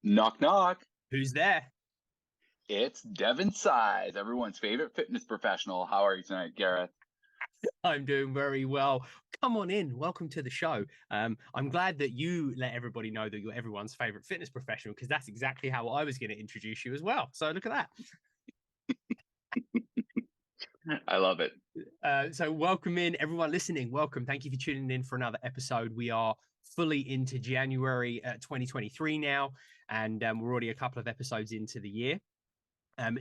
Knock, knock. Who's there? It's Devin Size, everyone's favorite fitness professional. How are you tonight, Gareth? I'm doing very well. Come on in. Welcome to the show. I'm glad that you let everybody know that you're everyone's favorite fitness professional, because that's exactly how I was going to introduce you as well. So look at that. I love it. So welcome in, everyone listening. Welcome. Thank you for tuning in for another episode. We are fully into January 2023 now, and we're already a couple of episodes into the year.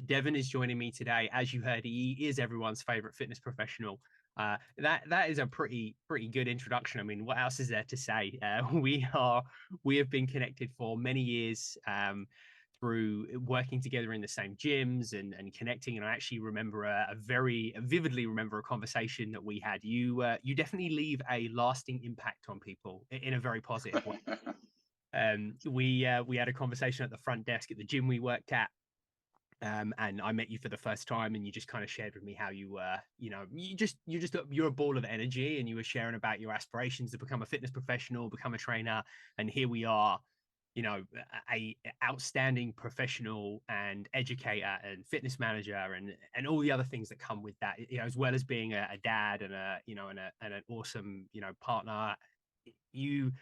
Devin is joining me today. As you heard, he is everyone's favorite fitness professional. That is a pretty good introduction. I mean, what else is there to say? We have been connected for many years through working together in the same gyms and connecting. And I actually remember very vividly remember a conversation that we had. You definitely leave a lasting impact on people in a very positive way. We had a conversation at the front desk at the gym we worked at. And I met you for the first time, and you just kind of shared with me how you were, you're a ball of energy, and you were sharing about your aspirations to become a fitness professional, become a trainer. And here we are, a outstanding professional and educator and fitness manager and all the other things that come with that, as well as being a dad and an awesome, partner. You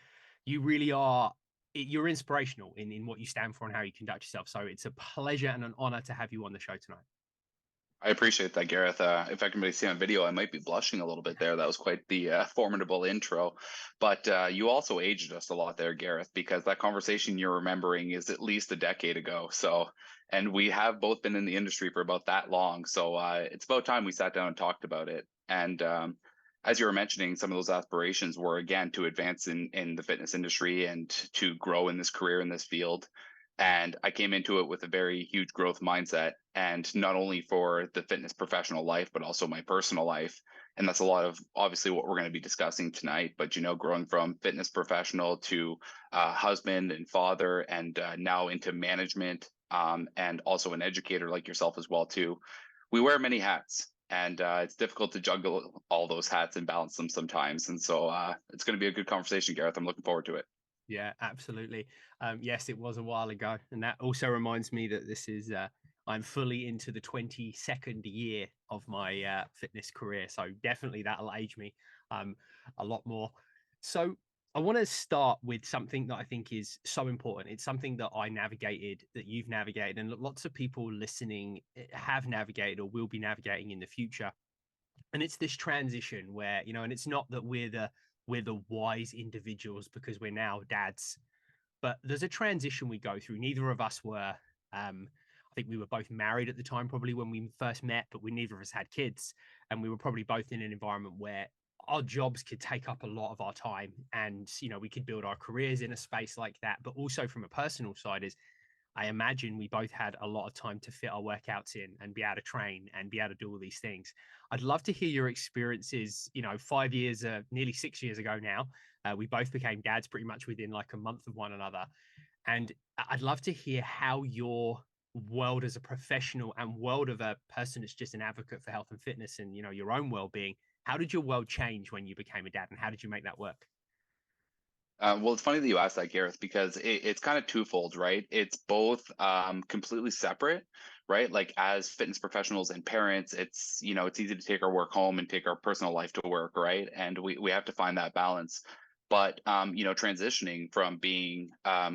really are. You're inspirational in what you stand for and how you conduct yourself. So it's a pleasure and an honor to have you on the show tonight. I appreciate that, Gareth. If I can really see on video, I might be blushing a little bit there. That was quite the formidable intro. But you also aged us a lot there, Gareth, because that conversation you're remembering is at least a decade ago. So, and we have both been in the industry for about that long. So it's about time we sat down and talked about it. And as you were mentioning, some of those aspirations were, again, to advance in the fitness industry and to grow in this career in this field. And I came into it with a very huge growth mindset, and not only for the fitness professional life, but also my personal life. And that's a lot of obviously what we're going to be discussing tonight. But, growing from fitness professional to husband and father, and now into management, and also an educator like yourself as well, too. We wear many hats. And it's difficult to juggle all those hats and balance them sometimes. And so it's going to be a good conversation, Gareth. I'm looking forward to it. Yeah, absolutely. Yes, it was a while ago. And that also reminds me that this is, I'm fully into the 22nd year of my fitness career. So definitely that'll age me a lot more. So I want to start with something that I think is so important. It's something that I navigated, that you've navigated, and lots of people listening have navigated or will be navigating in the future. And it's this transition where, and it's not that we're the wise individuals because we're now dads, but there's a transition we go through. Neither of us were, I think we were both married at the time, probably when we first met, but neither of us had kids. And we were probably both in an environment where our jobs could take up a lot of our time, and, we could build our careers in a space like that. But also from a personal side is, I imagine we both had a lot of time to fit our workouts in and be able to train and be able to do all these things. I'd love to hear your experiences, 5 years, nearly 6 years ago now. We both became dads pretty much within like a month of one another. And I'd love to hear how your world as a professional and world of a person that's just an advocate for health and fitness and, your own well-being, how did your world change when you became a dad, and how did you make that work? Well, it's funny that you asked that, Gareth, because it's kind of twofold, right? It's both completely separate, right? Like as fitness professionals and parents, it's easy to take our work home and take our personal life to work, right? And we have to find that balance. But transitioning from being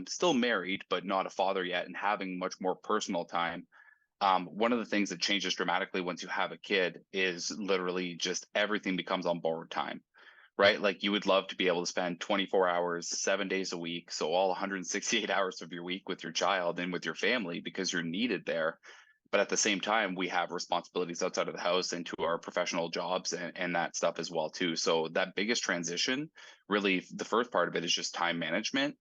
still married but not a father yet, and having much more personal time. One of the things that changes dramatically once you have a kid is literally just everything becomes on borrowed time, right? Like you would love to be able to spend 24 hours, 7 days a week. So all 168 hours of your week with your child and with your family because you're needed there. But at the same time, we have responsibilities outside of the house and to our professional jobs and that stuff as well, too. So that biggest transition, really, the first part of it is just time management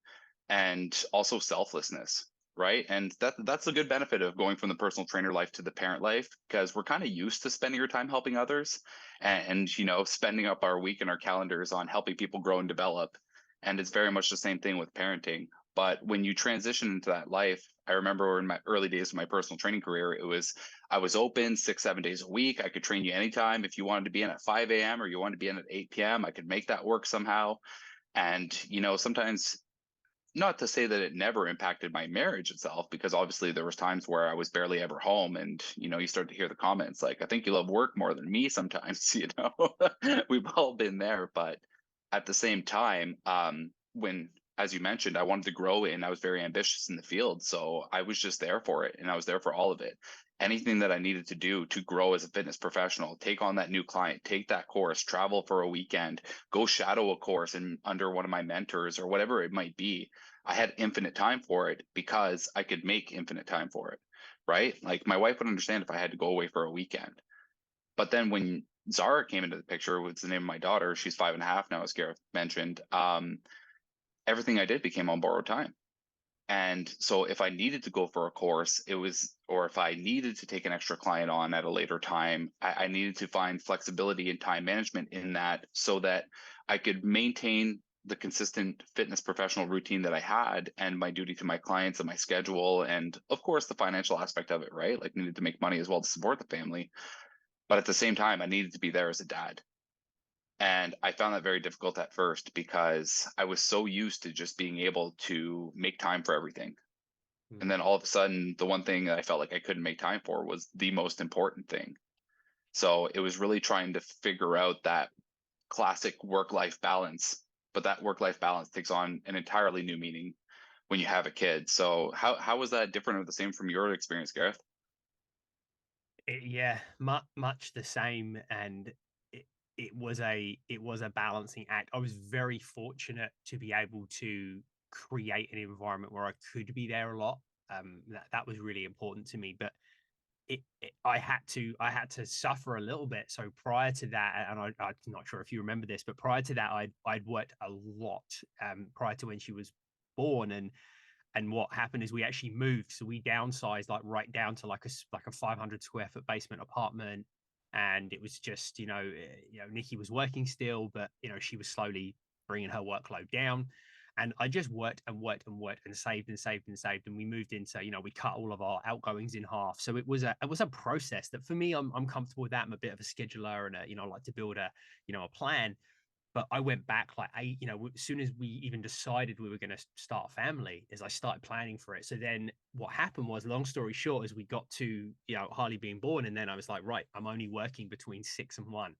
and also selflessness, right? And that's a good benefit of going from the personal trainer life to the parent life, because we're kind of used to spending our time helping others and spending up our week and our calendars on helping people grow and develop. And it's very much the same thing with parenting. But when you transition into that life, I remember in my early days of my personal training career, I was open 6-7 days a week. I could train you anytime. If you wanted to be in at 5 a.m. or you wanted to be in at 8 p.m., I could make that work somehow. And sometimes not to say that it never impacted my marriage itself, because obviously there was times where I was barely ever home, and you start to hear the comments like, I think you love work more than me sometimes. We've all been there. But at the same time, when, as you mentioned, I wanted to grow and I was very ambitious in the field, so I was just there for it, and I was there for all of it. Anything that I needed to do to grow as a fitness professional, take on that new client, take that course, travel for a weekend, go shadow a course and under one of my mentors or whatever it might be, I had infinite time for it because I could make infinite time for it, right? Like my wife would understand if I had to go away for a weekend. But then when Zara came into the picture, what's the name of my daughter, she's 5.5 now, as Gareth mentioned, everything I did became on borrowed time. And so if I needed to go for a course, or if I needed to take an extra client on at a later time, I needed to find flexibility and time management in that so that I could maintain the consistent fitness professional routine that I had and my duty to my clients and my schedule. And of course, the financial aspect of it, right? Like needed to make money as well to support the family. But at the same time, I needed to be there as a dad. And I found that very difficult at first because I was so used to just being able to make time for everything. And Mm. then all of a sudden, the one thing that I felt like I couldn't make time for was the most important thing. So it was really trying to figure out that classic work-life balance, but that work-life balance takes on an entirely new meaning when you have a kid. So how was that different or the same from your experience, Gareth? Yeah, much the same, and it, it was a balancing act. I was very fortunate to be able to create an environment where I could be there a lot. That was really important to me, but I had to suffer a little bit. So prior to that, and I'm not sure if you remember this, but prior to that, I'd worked a lot prior to when she was born, and what happened is we actually moved, so we downsized like right down to like a 500 square foot basement apartment, and it was just Nikki was working still, but she was slowly bringing her workload down, and I just worked and worked and worked and saved and saved and saved, and we moved into we cut all of our outgoings in half. So it was a process that for me, I'm comfortable with that. I'm a bit of a scheduler, and I like to build a plan. But I went back like as soon as we even decided we were going to start a family, as I started planning for it. So then what happened was, long story short, as we got to Harley being born, and then I was like, right, I'm only working between 6 and 1,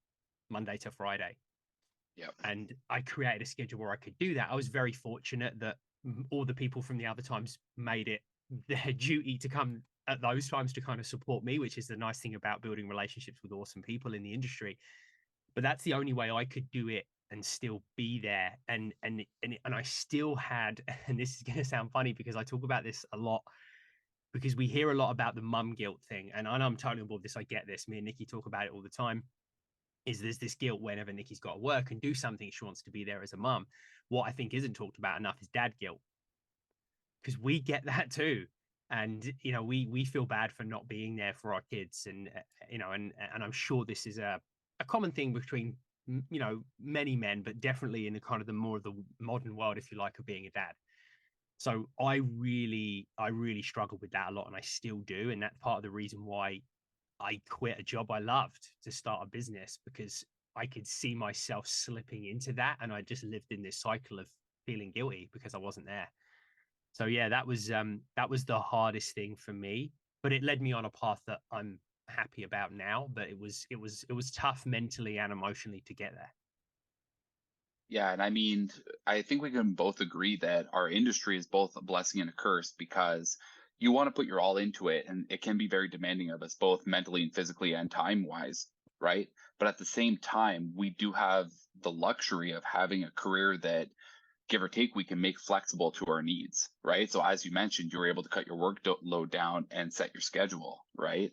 Monday to Friday, Yeah. and I created a schedule where I could do that. I was very fortunate that all the people from the other times made it their duty to come at those times to kind of support me, which is the nice thing about building relationships with awesome people in the industry. But that's the only way I could do it and still be there. And I still had, and this is going to sound funny because I talk about this a lot, because we hear a lot about the mum guilt thing, and I know I'm totally on board with this. I get this. Me and Nikki talk about it all the time. Is there's this guilt whenever Nikki's got to work and do something, she wants to be there as a mum. What I think isn't talked about enough is dad guilt, because we get that too. And we feel bad for not being there for our kids, and and I'm sure this is a common thing between many men, but definitely in the kind of the more of the modern world, if you like, of being a dad. So I really struggled with that a lot, and I still do, and that's part of the reason why I quit a job I loved to start a business, because I could see myself slipping into that, and I just lived in this cycle of feeling guilty because I wasn't there. So yeah, that was the hardest thing for me, but it led me on a path that I'm happy about now. But it was tough mentally and emotionally to get there. Yeah, and I mean, I think we can both agree that our industry is both a blessing and a curse because you want to put your all into it, and it can be very demanding of us, both mentally and physically and time wise, right? But at the same time, we do have the luxury of having a career that, give or take, we can make flexible to our needs, right? So, as you mentioned, you were able to cut your load down and set your schedule, right?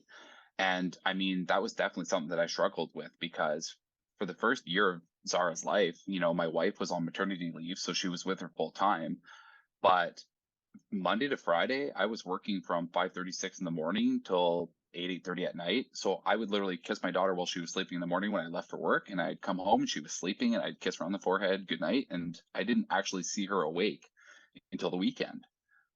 And I mean, that was definitely something that I struggled with because for the first year of Zara's life, my wife was on maternity leave, so she was with her full time. But Monday to Friday, I was working from 5:36 in the morning till 8:30 at night. So I would literally kiss my daughter while she was sleeping in the morning when I left for work, and I'd come home and she was sleeping, and I'd kiss her on the forehead, good night, and I didn't actually see her awake until the weekend.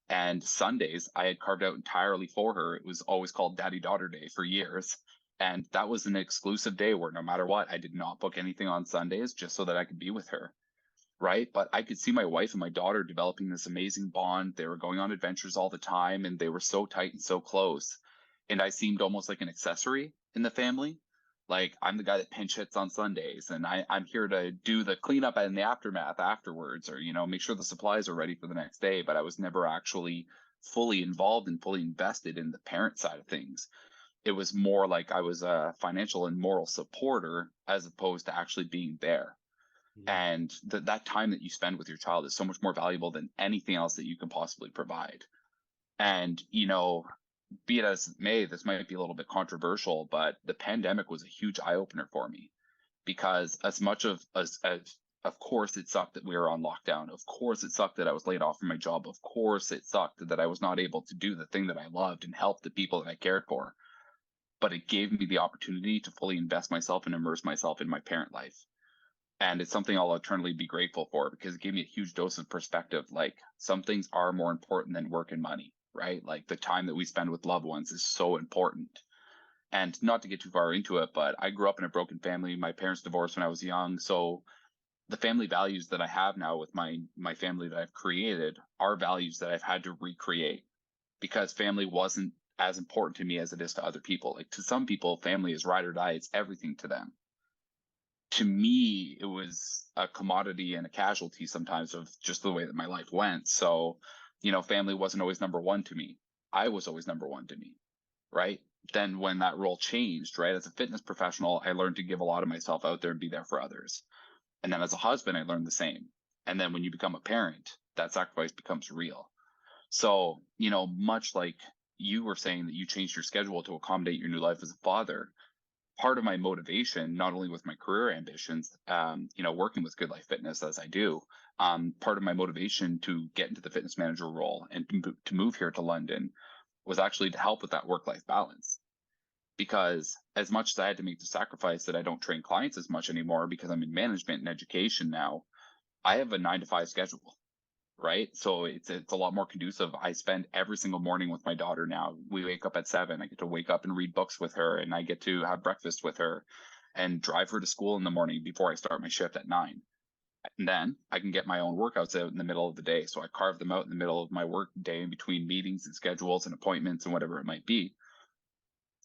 And Sundays, I had carved out entirely for her. It was always called Daddy Daughter Day for years. And that was an exclusive day where no matter what, I did not book anything on Sundays just so that I could be with her. right? But I could see my wife and my daughter developing this amazing bond. They were going on adventures all the time and they were so tight and so close. And I seemed almost like an accessory in the family. Like I'm the guy that pinch hits on Sundays and I'm here to do the cleanup and the aftermath afterwards, or, make sure the supplies are ready for the next day. But I was never actually fully involved and fully invested in the parent side of things. It was more like I was a financial and moral supporter as opposed to actually being there. Mm. And that time that you spend with your child is so much more valuable than anything else that you can possibly provide. And, be it as it may, this might be a little bit controversial, but the pandemic was a huge eye opener for me because as much of course it sucked that we were on lockdown. Of course it sucked that I was laid off from my job. Of course it sucked that I was not able to do the thing that I loved and help the people that I cared for. But it gave me the opportunity to fully invest myself and immerse myself in my parent life. And it's something I'll eternally be grateful for because it gave me a huge dose of perspective. Like some things are more important than work and money, right? Like the time that we spend with loved ones is so important. And not to get too far into it, but I grew up in a broken family. My parents divorced when I was young. So the family values that I have now with my family that I've created are values that I've had to recreate because family wasn't as important to me as it is to other people. Like to some people, family is ride or die, it's everything to them. To me, it was a commodity and a casualty sometimes of just the way that my life went. So, family wasn't always number one to me. I was always number one to me, right? Then when that role changed, right, as a fitness professional, I learned to give a lot of myself out there and be there for others. And then as a husband, I learned the same. And then when you become a parent, that sacrifice becomes real. So, much like you were saying that you changed your schedule to accommodate your new life as a father, part of my motivation, not only with my career ambitions, working with Good Life Fitness as I do, part of my motivation to get into the fitness manager role and to move here to London was actually to help with that work life balance. Because as much as I had to make the sacrifice that I don't train clients as much anymore because I'm in management and education now, I have a 9 to 5 schedule, right? So it's a lot more conducive. I spend every single morning with my daughter now. We wake up at 7. I get to wake up and read books with her, and I get to have breakfast with her and drive her to school in the morning before I start my shift at 9. And then I can get my own workouts out in the middle of the day. So I carve them out in the middle of my work day in between meetings and schedules and appointments and whatever it might be.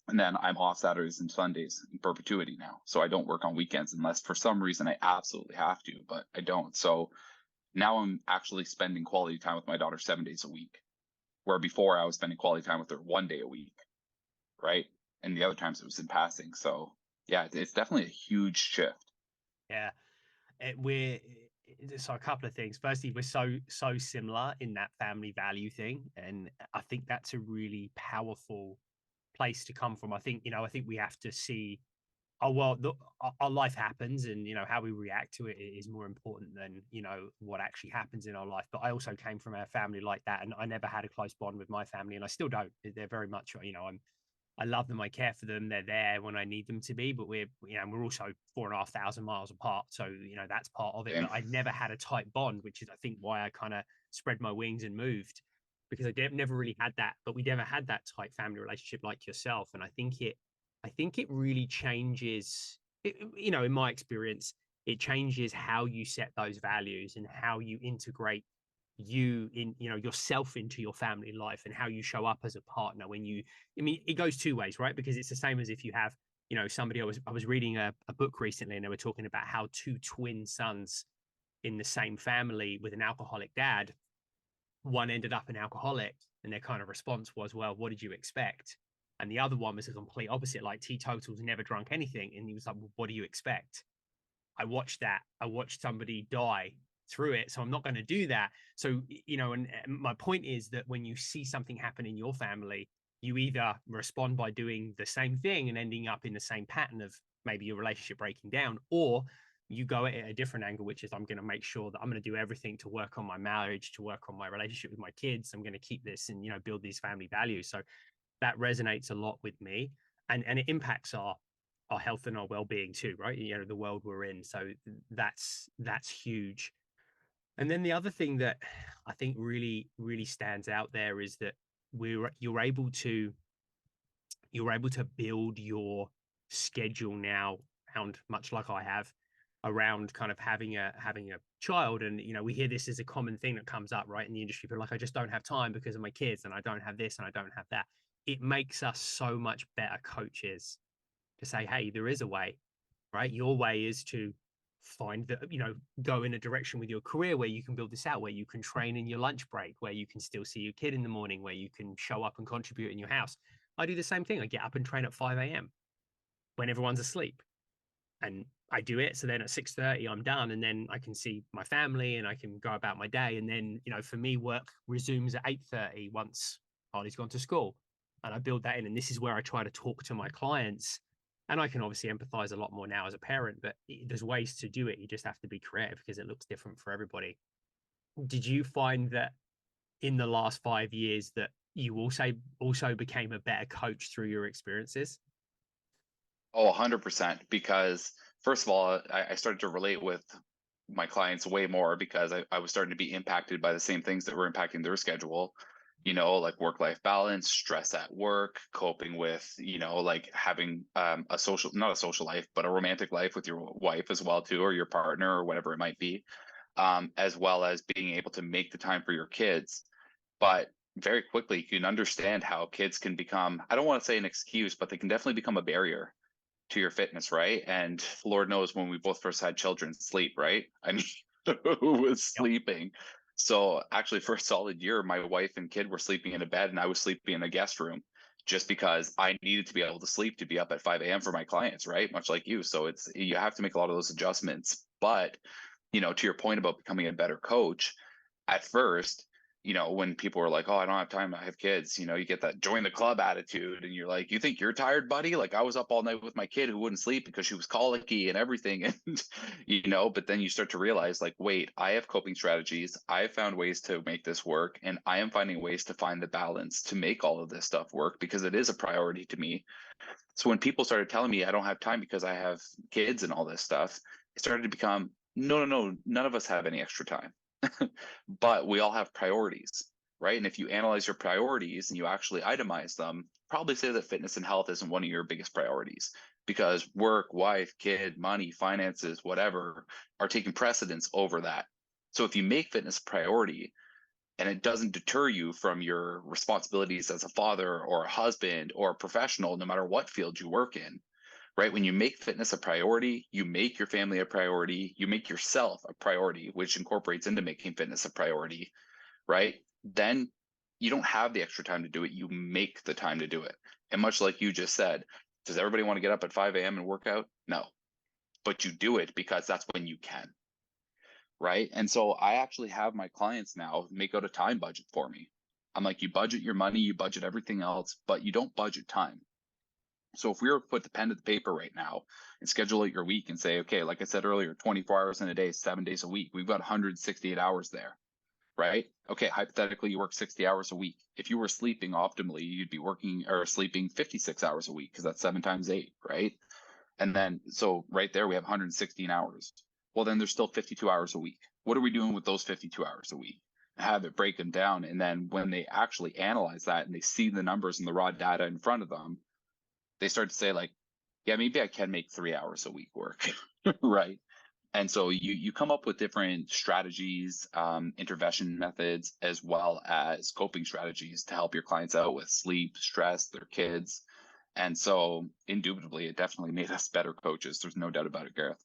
And then I'm off Saturdays and Sundays in perpetuity now. So I don't work on weekends unless for some reason I absolutely have to, but I don't. So now I'm actually spending quality time with my daughter 7 days a week, where before I was spending quality time with her 1 day a week, right? And the other times it was in passing. So yeah, it's definitely a huge shift. Yeah. We're so a couple of things. Firstly, we're so similar in that family value thing, and I think that's a really powerful place to come from. I think we have to see, oh well, our life happens, and how we react to it is more important than what actually happens in our life. But I also came from a family like that, and I never had a close bond with my family, and I still don't. They're very much, I love them. I care for them. They're there when I need them to be, but we're also 4,500 miles apart. So, that's part of it. Okay. But I never had a tight bond, which is, I think, why I kind of spread my wings and moved, because never really had that. But we never had that tight family relationship like yourself. And I think it really changes, in my experience, it changes how you set those values and how you integrate yourself into your family life and how you show up as a partner when it goes two ways, right? Because it's the same as if you have somebody. I was reading a book recently, and they were talking about how two twin sons in the same family with an alcoholic dad, one ended up an alcoholic, and their kind of response was, well, what did you expect? And the other one was a complete opposite, like teetotals, never drunk anything. And he was like, well, what do you expect? I watched that. I watched somebody die through it. So I'm not going to do that. So, and my point is that when you see something happen in your family, you either respond by doing the same thing and ending up in the same pattern of maybe your relationship breaking down, or you go at it at a different angle, which is I'm going to make sure that I'm going to do everything to work on my marriage, to work on my relationship with my kids. I'm going to keep this and, build these family values. So that resonates a lot with me, and it impacts our health and our well-being too, right? The world we're in. So that's huge. And then the other thing that I think really stands out there is that we're you're able to build your schedule now, and much like I have, around kind of having a child. And we hear this as a common thing that comes up right in the industry, but like, I just don't have time because of my kids, and I don't have this and I don't have that. It makes us so much better coaches to say, hey, there is a way, right? Your way is to find that, go in a direction with your career where you can build this out, where you can train in your lunch break, where you can still see your kid in the morning, where you can show up and contribute in your house. I do the same thing. I get up and train at 5 a.m. when everyone's asleep, and I do it. So then at 6:30, I'm done, and then I can see my family and I can go about my day. And then, for me, work resumes at 8:30 once Harley's gone to school, and I build that in. And this is where I try to talk to my clients. And I can obviously empathize a lot more now as a parent, but there's ways to do it. You just have to be creative because it looks different for everybody. Did you find that in the last 5 years that you also became a better coach through your experiences? Oh, 100%. Because first of all, I started to relate with my clients way more because I was starting to be impacted by the same things that were impacting their schedule, like work-life balance, stress at work, coping with, like having a social, not a social life, but a romantic life with your wife as well too, or your partner or whatever it might be, as well as being able to make the time for your kids. But very quickly, you can understand how kids can become, I don't want to say an excuse, but they can definitely become a barrier to your fitness, right? And Lord knows when we both first had children, sleep, right? I mean, who was Yep. sleeping? So actually, for a solid year, my wife and kid were sleeping in a bed, and I was sleeping in a guest room, just because I needed to be able to sleep to be up at 5 a.m. for my clients, right? Much like you. So you have to make a lot of those adjustments. But to your point about becoming a better coach, at first, when people were like, "Oh, I don't have time, I have kids," you get that join the club attitude, and you're like, "You think you're tired, buddy? Like I was up all night with my kid who wouldn't sleep because she was colicky and everything." And but then you start to realize, like, wait, I have coping strategies. I have found ways to make this work, and I am finding ways to find the balance to make all of this stuff work because it is a priority to me. So when people started telling me I don't have time because I have kids and all this stuff, it started to become, no, no, no, none of us have any extra time. But we all have priorities, right? And if you analyze your priorities and you actually itemize them, probably say that fitness and health isn't one of your biggest priorities because work, wife, kid, money, finances, whatever are taking precedence over that. So if you make fitness a priority and it doesn't deter you from your responsibilities as a father or a husband or a professional, no matter what field you work in, right? When you make fitness a priority, you make your family a priority, you make yourself a priority, which incorporates into making fitness a priority, right? Then you don't have the extra time to do it. You make the time to do it. And much like you just said, does everybody want to get up at 5 a.m. and work out? No, but you do it because that's when you can, right? And so I actually have my clients now make out a time budget for me. I'm like, you budget your money, you budget everything else, but you don't budget time. So if we were to put the pen to the paper right now and schedule out your week and say, okay, like I said earlier, 24 hours in a day, 7 days a week, we've got 168 hours there, right? Okay, hypothetically, you work 60 hours a week. If you were sleeping optimally, you'd be working or sleeping 56 hours a week because that's 7 times 8, right? And then, so right there, we have 116 hours. Well, then there's still 52 hours a week. What are we doing with those 52 hours a week? Have it break them down. And then when they actually analyze that and they see the numbers and the raw data in front of them, they start to say like, yeah, maybe I can make 3 hours a week work, right? And so you come up with different strategies, intervention methods, as well as coping strategies to help your clients out with sleep, stress, their kids. And so indubitably, it definitely made us better coaches. There's no doubt about it, Gareth.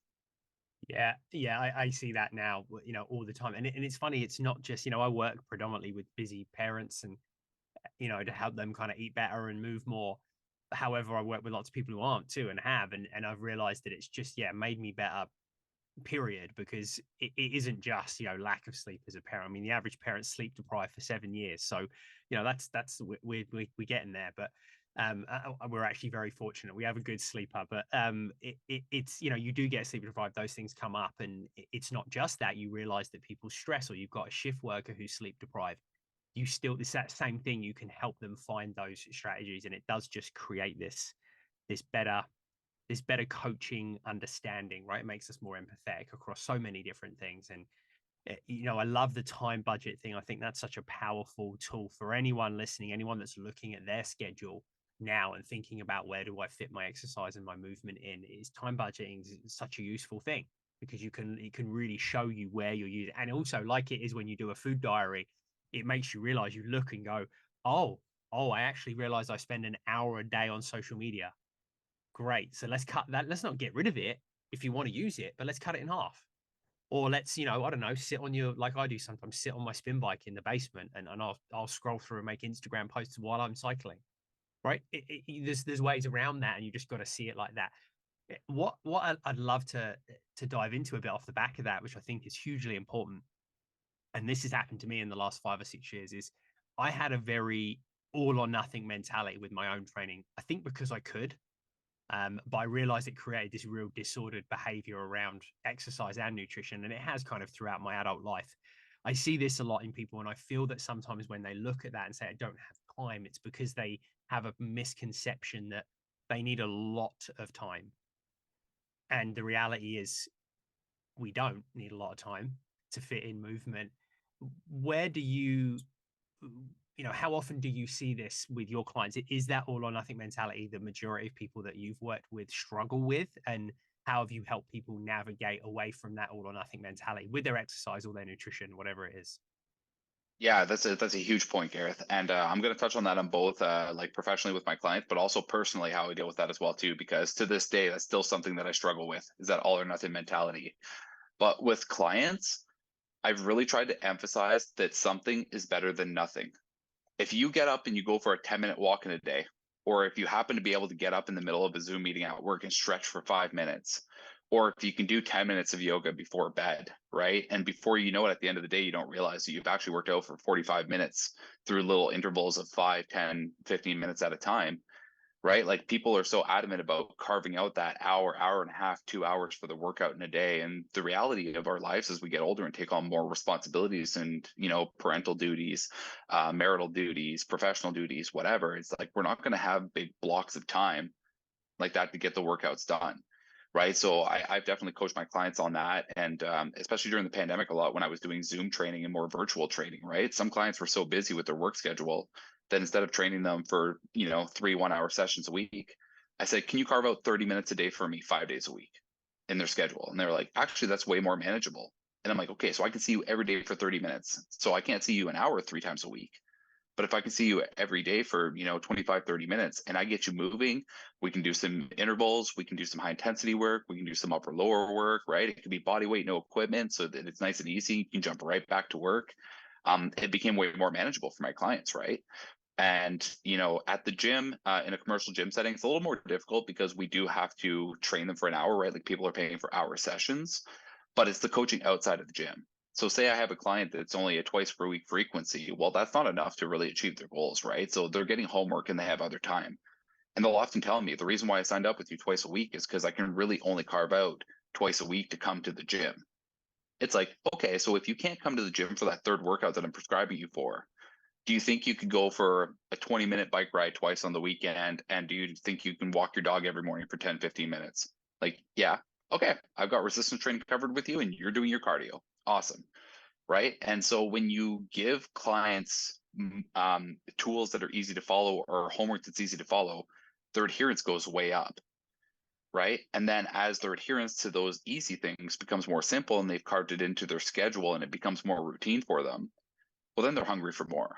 Yeah, yeah, I see that now, all the time. And it's funny, it's not just, I work predominantly with busy parents and, to help them kind of eat better and move more. However, I work with lots of people who aren't too and have, and I've realized that it's just, yeah, made me better, period, because it isn't just, lack of sleep as a parent. I mean, the average parent sleep deprived for 7 years. So, that's we getting there. But we're actually very fortunate. We have a good sleeper, but it's, you do get sleep deprived. Those things come up, and it's not just that. You realize that people stress, or you've got a shift worker who's sleep deprived. You still, it's that same thing. You can help them find those strategies, and it does just create this better this better coaching understanding, right? It makes us more empathetic across so many different things. And I love the time budget thing. I think that's such a powerful tool for anyone listening, anyone that's looking at their schedule now and thinking about, where do I fit my exercise and my movement in? Is time budgeting is such a useful thing. because it can really show you where you're using. And also, like it is when you do a food diary, it makes you realize, you look and go, oh, I actually realized I spend an hour a day on social media. Great. So let's cut that. Let's not get rid of it if you want to use it, but let's cut it in half. Or let's, I don't know, sit on your, like I do sometimes, sit on my spin bike in the basement, and I'll scroll through and make Instagram posts while I'm cycling. Right. There's ways around that, and you just got to see it like that. What I'd love to dive into a bit off the back of that, which I think is hugely important, and this has happened to me in the last 5 or 6 years, is I had a very all or nothing mentality with my own training. I think because I could, but I realized it created this real disordered behavior around exercise and nutrition, and it has kind of throughout my adult life. I see this a lot in people, and I feel that sometimes when they look at that and say, I don't have time, it's because they have a misconception that they need a lot of time. And the reality is, we don't need a lot of time to fit in movement. Where do how often do you see this with your clients? Is that all or nothing mentality the majority of people that you've worked with struggle with? And how have you helped people navigate away from that all or nothing mentality with their exercise or their nutrition, whatever it is? Yeah, that's a huge point, Gareth. And I'm going to touch on that on both like professionally with my clients, but also personally how I deal with that as well too, because to this day, that's still something that I struggle with, is that all or nothing mentality. But with clients, I've really tried to emphasize that something is better than nothing. If you get up and you go for a 10-minute walk in a day, or if you happen to be able to get up in the middle of a Zoom meeting at work and stretch for 5 minutes, or if you can do 10 minutes of yoga before bed, right? And before you know it, at the end of the day, you don't realize that you've actually worked out for 45 minutes through little intervals of 5, 10, 15 minutes at a time, right? Like people are so adamant about carving out that hour, hour and a half, 2 hours for the workout in a day. And the reality of our lives as we get older and take on more responsibilities and, parental duties, marital duties, professional duties, whatever, it's like we're not going to have big blocks of time like that to get the workouts done. Right. So I've definitely coached my clients on that. And especially during the pandemic, a lot when I was doing Zoom training and more virtual training, right? Some clients were so busy with their work schedule that instead of training them for, 3 1-hour sessions a week, I said, can you carve out 30 minutes a day for me 5 days a week in their schedule? And they're like, actually, that's way more manageable. And I'm like, okay, so I can see you every day for 30 minutes. So I can't see you an hour 3 times a week. But if I can see you every day for, 25, 30 minutes and I get you moving, we can do some intervals, we can do some high intensity work, we can do some upper lower work, right? It could be body weight, no equipment, so that it's nice and easy. You can jump right back to work. It became way more manageable for my clients, right? And, at the gym, in a commercial gym setting, it's a little more difficult because we do have to train them for an hour, right? Like people are paying for hour sessions, but it's the coaching outside of the gym. So say I have a client that's only a twice per week frequency. Well, that's not enough to really achieve their goals, right? So they're getting homework and they have other time. And they'll often tell me the reason why I signed up with you twice a week is because I can really only carve out twice a week to come to the gym. It's like, okay, so if you can't come to the gym for that third workout that I'm prescribing you for, do you think you could go for a 20-minute bike ride twice on the weekend? And do you think you can walk your dog every morning for 10, 15 minutes? Like, yeah, okay, I've got resistance training covered with you and you're doing your cardio. Awesome. Right. And so when you give clients tools that are easy to follow or homework that's easy to follow, their adherence goes way up. Right. And then as their adherence to those easy things becomes more simple and they've carved it into their schedule and it becomes more routine for them, well, then they're hungry for more.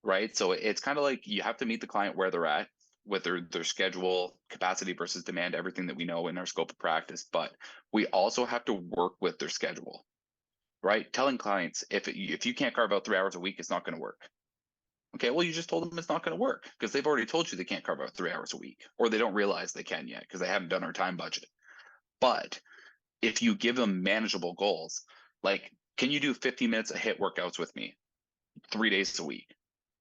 Right. So it's kind of like you have to meet the client where they're at with their schedule, capacity versus demand, everything that we know in our scope of practice. But we also have to work with their schedule, right? Telling clients if you can't carve out 3 hours a week, it's not going to work. Okay, well, you just told them it's not going to work because they've already told you they can't carve out 3 hours a week, or they don't realize they can yet because they haven't done our time budget. But if you give them manageable goals, like, can you do 15 minutes of HIIT workouts with me 3 days a week?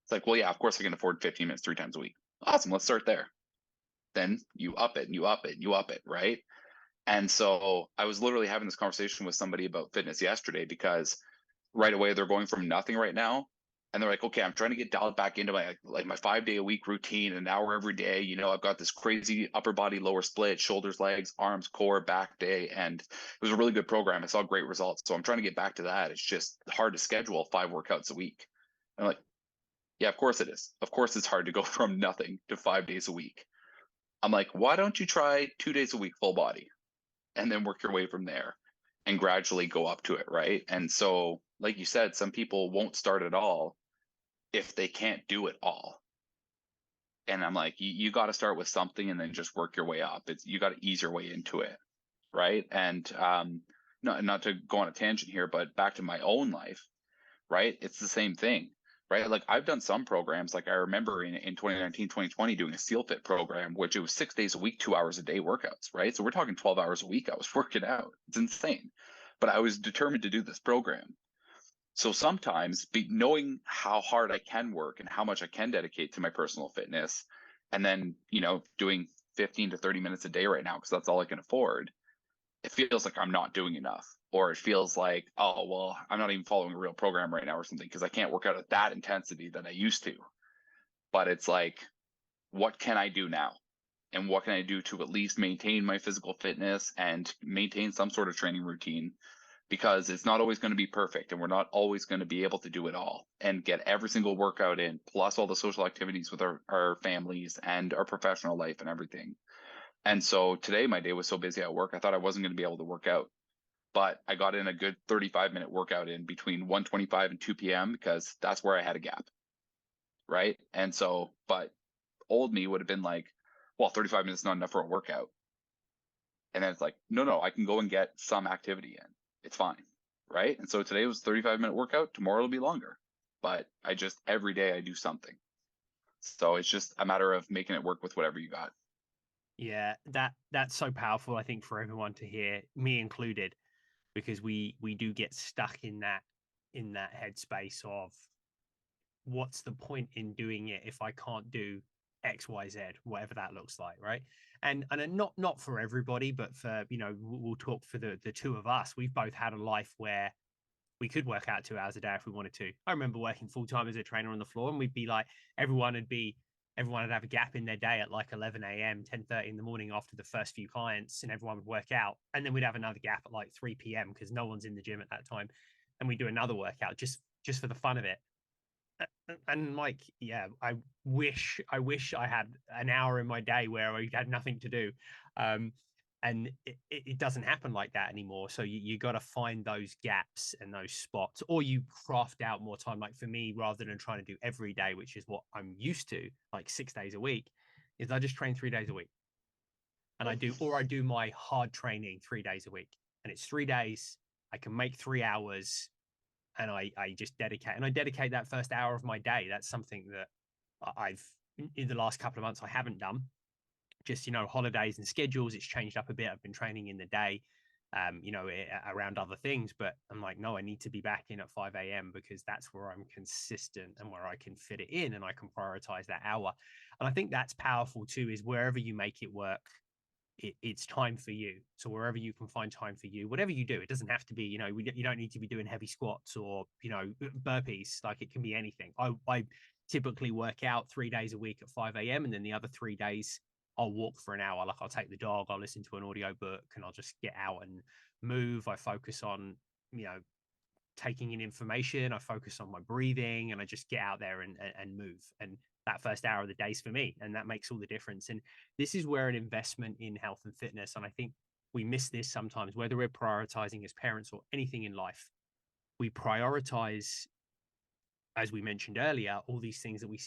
It's like, well, yeah, of course I can afford 15 minutes 3 times a week. Awesome, let's start there. Then you up it and you up it and you up it, right? And so I was literally having this conversation with somebody about fitness yesterday because right away they're going from nothing right now and they're like, okay, I'm trying to get dialed back into my 5 day a week routine, an hour every day. I've got this crazy upper body lower split, shoulders, legs, arms, core, back day, and it was a really good program. I saw great results, so I'm trying to get back to that. It's just hard to schedule 5 workouts a week. I'm like, yeah, of course it is. Of course it's hard to go from nothing to 5 days a week. I'm like, why don't you try 2 days a week full body and then work your way from there? and gradually go up to it, right? And so, like you said, some people won't start at all if they can't do it all. And I'm like, you got to start with something and then just work your way up. It's you got to ease your way into it, right? And not to go on a tangent here, but back to my own life, right? It's the same thing, right? Like I've done some programs, like I remember in 2019, 2020 doing a SEAL Fit program, which it was 6 days a week, 2 hours a day workouts, right? So we're talking 12 hours a week. I was working out. It's insane. But I was determined to do this program. So sometimes knowing how hard I can work and how much I can dedicate to my personal fitness, and then, doing 15 to 30 minutes a day right now, because that's all I can afford, it feels like I'm not doing enough. Or it feels like, oh, well, I'm not even following a real program right now or something because I can't work out at that intensity that I used to. But it's like, what can I do now? And what can I do to at least maintain my physical fitness and maintain some sort of training routine? Because it's not always going to be perfect and we're not always going to be able to do it all and get every single workout in, plus all the social activities with our families and our professional life and everything. And so today my day was so busy at work, I thought I wasn't going to be able to work out. But I got in a good 35-minute workout in between 1:25 and 2 p.m. because that's where I had a gap. Right. And so, but old me would have been like, well, 35 minutes is not enough for a workout. And then it's like, no, I can go and get some activity in. It's fine. Right. And so today was a 35-minute workout. Tomorrow will be longer. But every day I do something. So it's just a matter of making it work with whatever you got. Yeah, that's so powerful, I think, for everyone to hear, me included, because we do get stuck in that headspace of what's the point in doing it if I can't do X, Y, Z, whatever that looks like, right? And not for everybody, but for, we'll talk for the two of us. We've both had a life where we could work out 2 hours a day if we wanted to. I remember working full time as a trainer on the floor, and we'd be like, everyone would have a gap in their day at like 11 a.m., 10:30 in the morning after the first few clients, and everyone would work out. And then we'd have another gap at like 3 p.m. because no one's in the gym at that time. And we do another workout just for the fun of it. And like, yeah, I wish I had an hour in my day where I had nothing to do. And it doesn't happen like that anymore. So you got to find those gaps and those spots, or you craft out more time. Like for me, rather than trying to do every day, which is what I'm used to, like 6 days a week, is I just train 3 days a week. And I do my hard training 3 days a week. And it's 3 days. I can make 3 hours, and I just dedicate that first hour of my day. That's something that I've in the last couple of months I haven't done. Just holidays and schedules, it's changed up a bit. I've been training in the day, around other things, but I'm like, no, I need to be back in at 5 a.m. because that's where I'm consistent and where I can fit it in and I can prioritize that hour. And I think that's powerful too, is wherever you make it work, it's time for you. So wherever you can find time for you, whatever you do, it doesn't have to be, you don't need to be doing heavy squats or, burpees. Like it can be anything. I typically work out 3 days a week at 5 a.m. And then the other 3 days I'll walk for an hour. Like I'll take the dog, I'll listen to an audio book, and I'll just get out and move. I focus on, taking in information. I focus on my breathing, and I just get out there and move. And that first hour of the day is for me, and that makes all the difference. And this is where an investment in health and fitness, and I think we miss this sometimes, whether we're prioritizing as parents or anything in life, we prioritize, as we mentioned earlier, all these things that we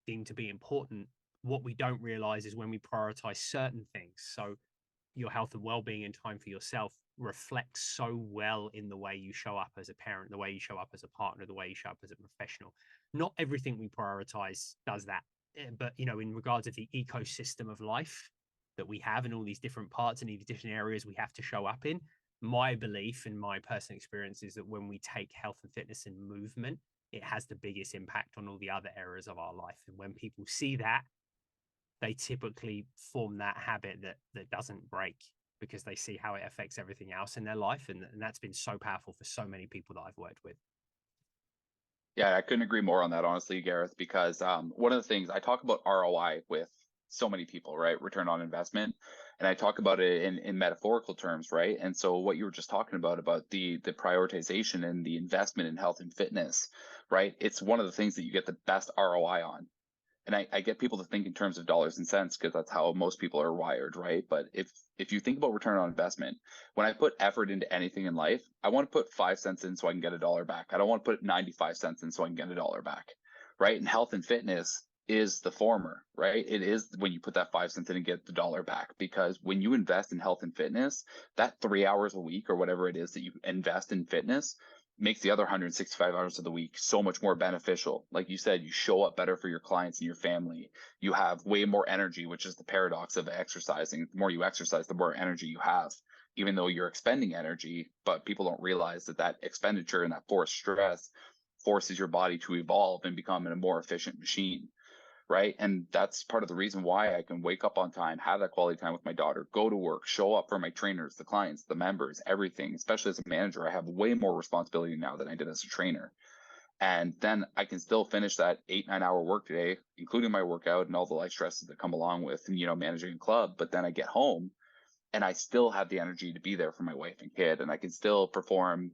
deem to be important. What we don't realize is when we prioritize certain things. So your health and well-being and time for yourself reflects so well in the way you show up as a parent, the way you show up as a partner, the way you show up as a professional. Not everything we prioritize does that, but in regards of the ecosystem of life that we have and all these different parts and these different areas we have to show up in, my belief and my personal experience is that when we take health and fitness and movement, it has the biggest impact on all the other areas of our life. And when people see that, they typically form that habit that doesn't break because they see how it affects everything else in their life. And that's been so powerful for so many people that I've worked with. Yeah, I couldn't agree more on that, honestly, Gareth, because one of the things I talk about ROI with so many people, right? Return on investment. And I talk about it in metaphorical terms, right? And so what you were just talking about the prioritization and the investment in health and fitness, right? It's one of the things that you get the best ROI on. and I get people to think in terms of dollars and cents because that's how most people are wired, right? But if you think about return on investment, when I put effort into anything in life, I want to put 5 cents in so I can get $1 back. I don't want to put 95 cents in so I can get $1 back, right? And health and fitness is the former, right? It is when you put that 5 cents in and get the $1 back, because when you invest in health and fitness, that 3 hours a week or whatever it is that you invest in fitness makes the other 165 hours of the week so much more beneficial. Like you said, you show up better for your clients and your family. You have way more energy, which is the paradox of exercising. The more you exercise, the more energy you have, even though you're expending energy. But people don't realize that that expenditure and that forced stress forces your body to evolve and become a more efficient machine, right? And that's part of the reason why I can wake up on time, have that quality time with my daughter, go to work, show up for my trainers, the clients, the members, everything. Especially as a manager, I have way more responsibility now than I did as a trainer. And then I can still finish that 8-9 hour work day, including my workout and all the life stresses that come along with, managing a club. But then I get home and I still have the energy to be there for my wife and kid, and I can still perform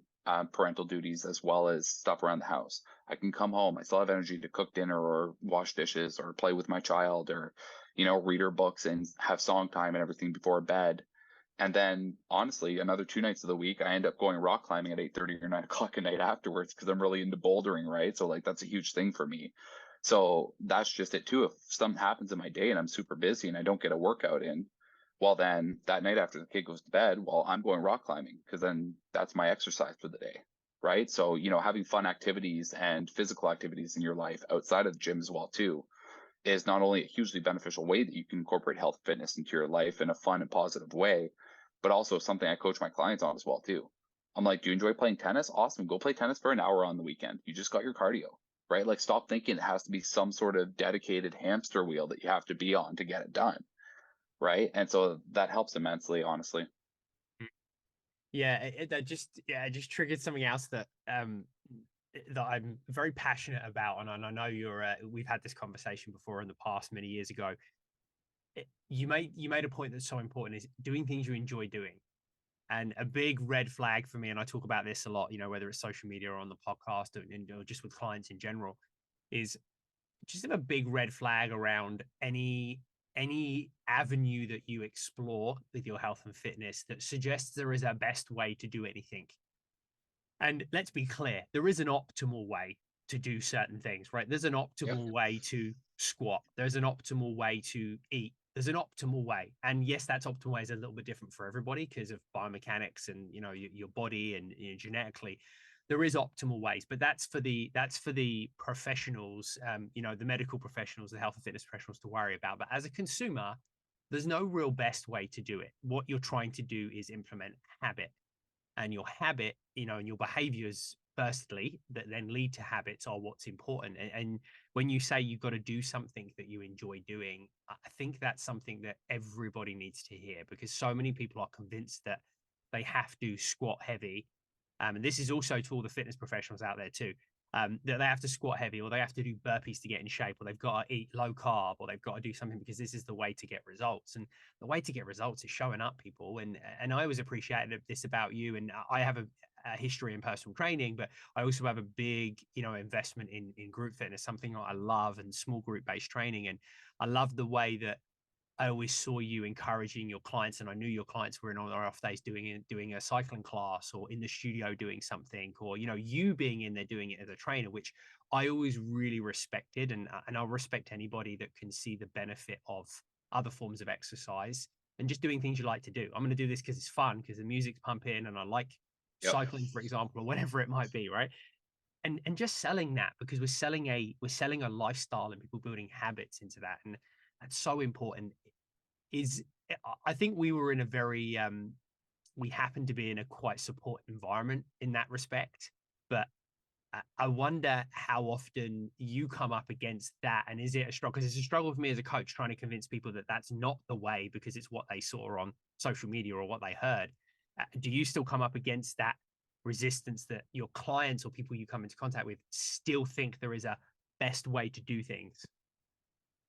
parental duties as well as stuff around the house. I can come home, I still have energy to cook dinner or wash dishes or play with my child or, read her books and have song time and everything before bed. And then honestly, another 2 nights of the week, I end up going rock climbing at 8:30 or 9 o'clock at night afterwards because I'm really into bouldering, right? So like that's a huge thing for me. So that's just it too. If something happens in my day and I'm super busy and I don't get a workout in, well then that night after the kid goes to bed, well, I'm going rock climbing because then that's my exercise for the day. Right. So, having fun activities and physical activities in your life outside of the gym as well too is not only a hugely beneficial way that you can incorporate health and fitness into your life in a fun and positive way, but also something I coach my clients on as well too. I'm like, do you enjoy playing tennis? Awesome. Go play tennis for an hour on the weekend. You just got your cardio, right? Like stop thinking it has to be some sort of dedicated hamster wheel that you have to be on to get it done. Right. And so that helps immensely, honestly. Yeah, it just triggered something else that that I'm very passionate about, and I know you're. We've had this conversation before in the past many years ago. You made a point that's so important is doing things you enjoy doing, and a big red flag for me. And I talk about this a lot, whether it's social media or on the podcast or just with clients in general, is just have a big red flag around any avenue that you explore with your health and fitness that suggests there is a best way to do anything. And let's be clear, there is an optimal way to do certain things, right? There's an Yep. optimal way to squat. There's an optimal way to eat. There's an optimal way. And yes, that optimal way is a little bit different for everybody because of biomechanics and your body and genetically. There is optimal ways, but that's for the professionals, the medical professionals, the health and fitness professionals to worry about. But as a consumer, there's no real best way to do it. What you're trying to do is implement habit, and your habit, and your behaviors firstly that then lead to habits are what's important. And when you say you've got to do something that you enjoy doing, I think that's something that everybody needs to hear, because so many people are convinced that they have to squat heavy. And this is also to all the fitness professionals out there too, that they have to squat heavy, or they have to do burpees to get in shape, or they've got to eat low carb, or they've got to do something because this is the way to get results. And the way to get results is showing up, people. And I always appreciated this about you. And I have a history in personal training, but I also have a big, investment in group fitness, something I love, and small group based training. And I love the way that I always saw you encouraging your clients, and I knew your clients were in on their off days doing a cycling class, or in the studio doing something, or you being in there doing it as a trainer, which I always really respected, and I'll respect anybody that can see the benefit of other forms of exercise and just doing things you like to do. I'm going to do this because it's fun, because the music's pumping, and I like Yep. cycling, for example, or whatever it might be, right? And just selling that, because we're selling a lifestyle and people building habits into that, and that's so important. Is I think we were in a very we happen to be in a quite support environment in that respect, but I wonder how often you come up against that, and is it a struggle? Because it's a struggle for me as a coach trying to convince people that that's not the way because it's what they saw on social media or what they heard. Do you still come up against that resistance that your clients or people you come into contact with still think there is a best way to do things?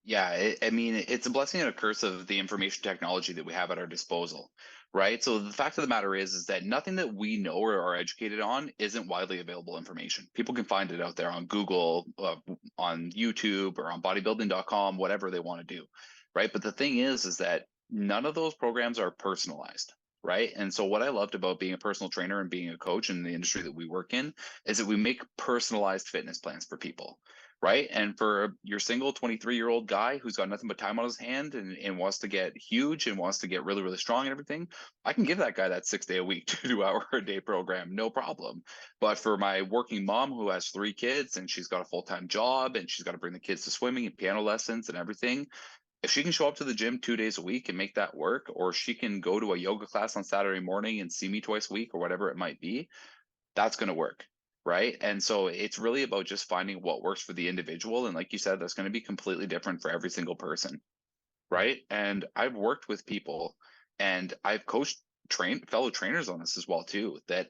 Yeah, I mean, it's a blessing and a curse of the information technology that we have at our disposal, right? So the fact of the matter is that nothing that we know or are educated on isn't widely available information. People can find it out there on Google, on YouTube, or on bodybuilding.com, whatever they want to do, right? But the thing is that none of those programs are personalized, right? And so what I loved about being a personal trainer and being a coach in the industry that we work in is that we make personalized fitness plans for people. Right. And for your single 23-year-old guy who's got nothing but time on his hand and wants to get huge and wants to get really, really strong and everything, I can give that guy that 6 day a week, 2 hour a day program, no problem. But for my working mom who has 3 kids and she's got a full-time job and she's got to bring the kids to swimming and piano lessons and everything, if she can show up to the gym 2 days a week and make that work, or she can go to a yoga class on Saturday morning and see me twice a week or whatever it might be, that's going to work. Right. And so it's really about just finding what works for the individual. And like you said, that's going to be completely different for every single person. Right. And I've worked with people and I've coached fellow trainers on this as well too, that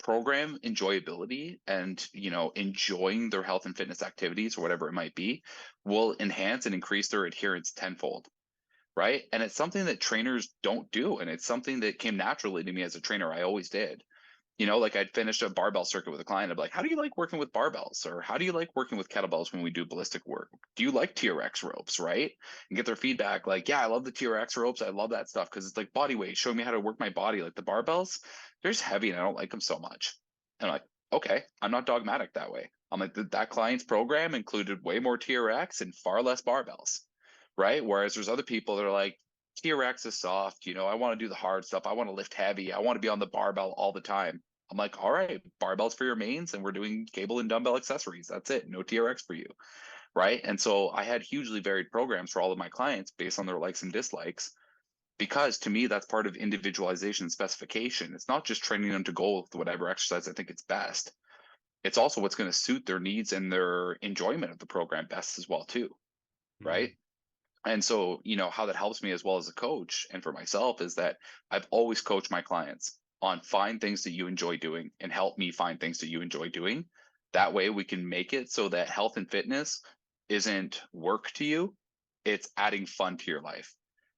program enjoyability and enjoying their health and fitness activities or whatever it might be will enhance and increase their adherence tenfold. Right. And it's something that trainers don't do. And it's something that came naturally to me as a trainer. I always did. Like I'd finish a barbell circuit with a client. I'd be like, how do you like working with barbells? Or how do you like working with kettlebells when we do ballistic work? Do you like TRX ropes? Right. And get their feedback like, yeah, I love the TRX ropes. I love that stuff because it's like body weight, showing me how to work my body. Like the barbells, they're just heavy and I don't like them so much. And I'm like, okay, I'm not dogmatic that way. I'm like, that client's program included way more TRX and far less barbells. Right. Whereas there's other people that are like, TRX is soft. I want to do the hard stuff. I want to lift heavy. I want to be on the barbell all the time. I'm like, all right, barbells for your mains, and we're doing cable and dumbbell accessories. That's it. No TRX for you. Right. And so I had hugely varied programs for all of my clients based on their likes and dislikes, because to me, that's part of individualization and specification. It's not just training them to go with whatever exercise I think it's best. It's also what's going to suit their needs and their enjoyment of the program best as well, too. Mm. Right. And so, how that helps me as well as a coach and for myself is that I've always coached my clients on find things that you enjoy doing and help me find things that you enjoy doing. That way we can make it so that health and fitness isn't work to you, it's adding fun to your life.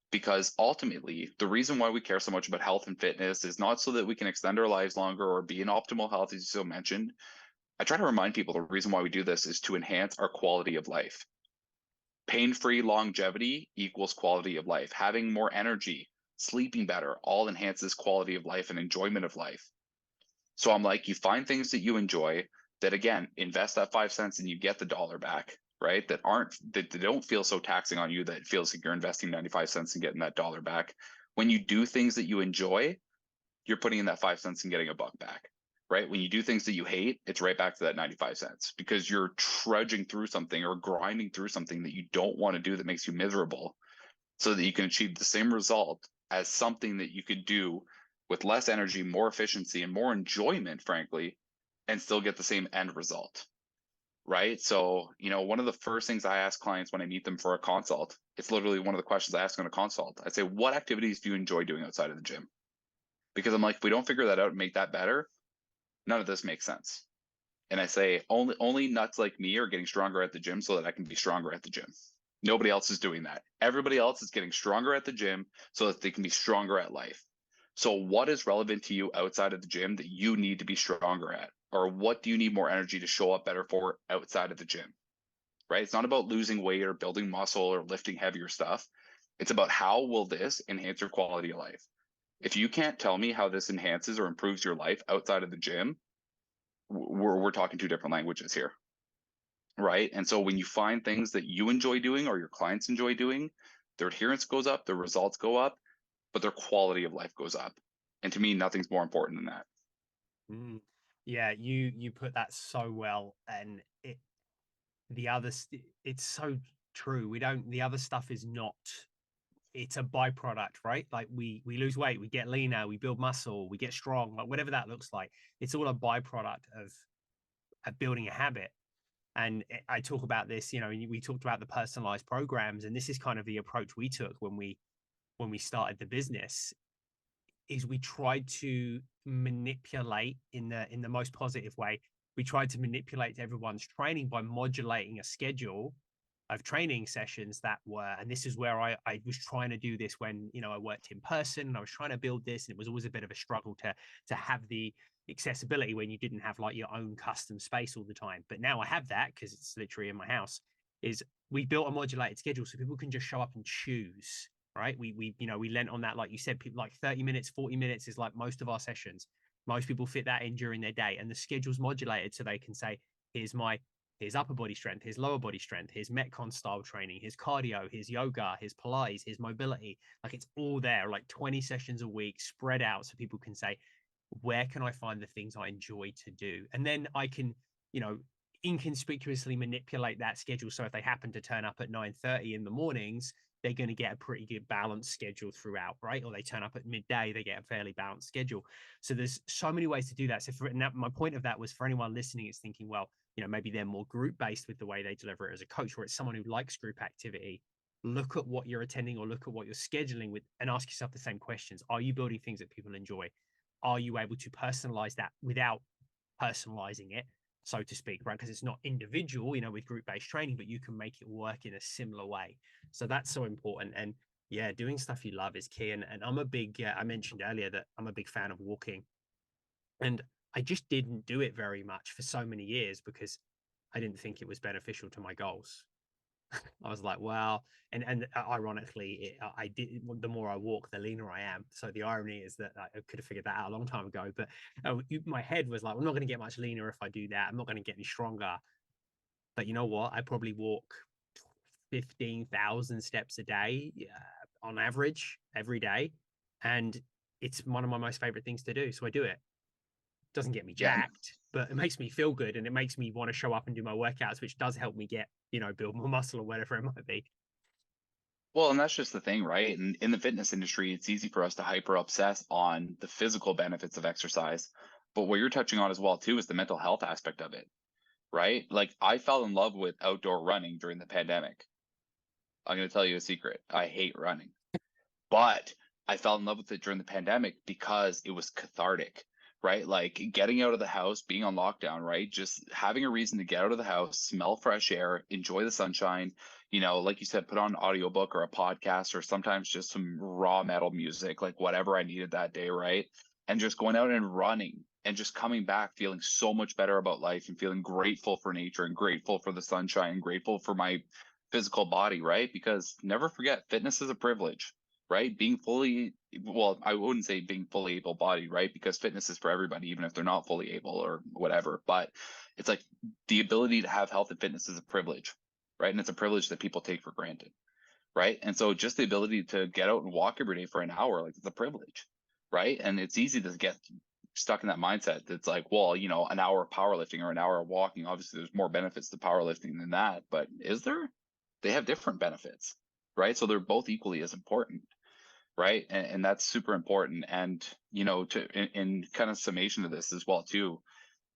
Because ultimately, the reason why we care so much about health and fitness is not so that we can extend our lives longer or be in optimal health, as you so mentioned. I try to remind people the reason why we do this is to enhance our quality of life. Pain-free longevity equals quality of life. Having more energy, sleeping better, all enhances quality of life and enjoyment of life. So I'm like, you find things that you enjoy that, again, invest that 5 cents and you get the dollar back, right? That they don't feel so taxing on you that it feels like you're investing 95 cents and getting that dollar back. When you do things that you enjoy, you're putting in that 5 cents and getting a buck back. Right. When you do things that you hate, it's right back to that 95 cents because you're trudging through something or grinding through something that you don't want to do that makes you miserable so that you can achieve the same result as something that you could do with less energy, more efficiency, and more enjoyment, frankly, and still get the same end result. Right. So, one of the first things I ask clients when I meet them for a consult, it's literally one of the questions I ask on a consult. I say, what activities do you enjoy doing outside of the gym? Because I'm like, if we don't figure that out and make that better, none of this makes sense. And I say only nuts like me are getting stronger at the gym so that I can be stronger at the gym. Nobody else is doing that. Everybody else is getting stronger at the gym so that they can be stronger at life. So what is relevant to you outside of the gym that you need to be stronger at? Or what do you need more energy to show up better for outside of the gym? Right? It's not about losing weight or building muscle or lifting heavier stuff. It's about how will this enhance your quality of life? If you can't tell me how this enhances or improves your life outside of the gym, we're talking two different languages here, right? And so when you find things that you enjoy doing or your clients enjoy doing, their adherence goes up, their results go up, but their quality of life goes up. And to me, nothing's more important than that. Mm. Yeah, you put that so well, and the other it's so true. We don't the other stuff is not, it's a byproduct, right? Like we lose weight, we get leaner, we build muscle, we get strong, like whatever that looks like. It's all a byproduct of building a habit. And I talk about this, we talked about the personalized programs, and this is kind of the approach we took when we started the business. Is we tried to manipulate in the most positive way. We tried to manipulate everyone's training by modulating a schedule of training sessions that were, and this is where I was trying to do this when, you know, I worked in person and I was trying to build this, and it was always a bit of a struggle to have the accessibility when you didn't have like your own custom space all the time. But now I have that because it's literally in my house. Is we built a modulated schedule so people can just show up and choose, right? We you know, we lent on that, like you said, people like 30 minutes, 40 minutes is like most of our sessions. Most people fit that in during their day, and the schedule's modulated so they can say, here's upper body strength, here's lower body strength, here's Metcon style training, here's cardio, here's yoga, here's Pilates, here's mobility. Like it's all there, like 20 sessions a week spread out so people can say, where can I find the things I enjoy to do? And then I can, you know, inconspicuously manipulate that schedule. So if they happen to turn up at 9:30 in the mornings, they're going to get a pretty good balanced schedule throughout, right? Or they turn up at midday, they get a fairly balanced schedule. So there's so many ways to do that. So my point of that was for anyone listening, is thinking, well, you know, maybe they're more group based with the way they deliver it as a coach, or it's someone who likes group activity. Look at what you're attending or look at what you're scheduling with and ask yourself the same questions. Are you building things that people enjoy? Are you able to personalize that without personalizing it, so to speak, right? Because it's not individual, you know, with group-based training, but you can make it work in a similar way. So that's so important. And yeah, doing stuff you love is key. And I'm a big, I mentioned earlier that I'm a big fan of walking. And I just didn't do it very much for so many years because I didn't think it was beneficial to my goals. I was like, well, and ironically, I did. The more I walk, the leaner I am. So the irony is that I could have figured that out a long time ago. But my head was like, I'm not going to get much leaner if I do that. I'm not going to get any stronger. But you know what? I probably walk 15,000 steps a day on average every day, and it's one of my most favorite things to do. So I do it. Doesn't get me Yeah. jacked, but it makes me feel good, and it makes me want to show up and do my workouts, which does help me get, you know, build more muscle or whatever it might be. Well, and that's just the thing, right? And in the fitness industry, it's easy for us to hyper obsess on the physical benefits of exercise. But what you're touching on as well, too, is the mental health aspect of it, right? Like I fell in love with outdoor running during the pandemic. I'm going to tell you a secret. I hate running, but I fell in love with it during the pandemic because it was cathartic, right? Like getting out of the house, being on lockdown, right? Just having a reason to get out of the house, smell fresh air, enjoy the sunshine, you know, like you said, put on an audiobook or a podcast or sometimes just some raw metal music, like whatever I needed that day, right? And just going out and running and just coming back feeling so much better about life and feeling grateful for nature and grateful for the sunshine, grateful for my physical body, right? Because never forget, fitness is a privilege, right? Being fully, well, I wouldn't say being fully able bodied, right? Because fitness is for everybody, even if they're not fully able or whatever. But it's like the ability to have health and fitness is a privilege, right? And it's a privilege that people take for granted, right? And so just the ability to get out and walk every day for an hour, like it's a privilege, right? And it's easy to get stuck in that mindset that's like, well, you know, an hour of powerlifting or an hour of walking, obviously there's more benefits to powerlifting than that, but is there? They have different benefits, right? So they're both equally as important, right? And that's super important. And you know, in kind of summation of this as well too,